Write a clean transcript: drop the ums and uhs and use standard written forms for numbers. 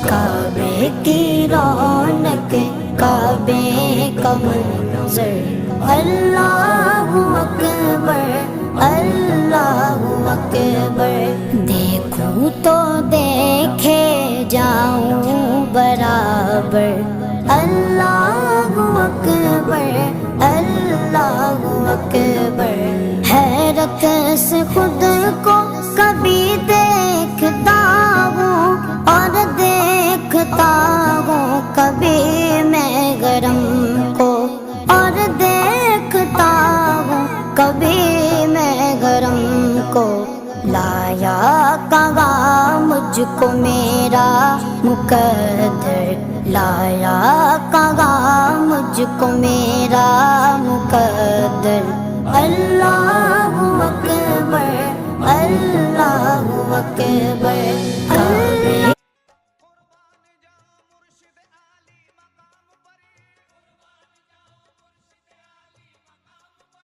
کعبے کی رونق کعبے کا منظر اللہ اکبر اللہ اکبر دیکھوں تو دیکھے جاؤں برابر اللہ اکبر اللہ اکبر حیرت سے خود کو کبھی دیکھتا ہوں اور دیکھتا ہوں کبھی میں گرم کو اور دیکھتا ہوں کبھی میں گرم کو لایا کہاں مجھ کو میرا مقدر لایا کہاں مجھ کو میرا مقدر اللہ اکبر اللہ اکبر کعبے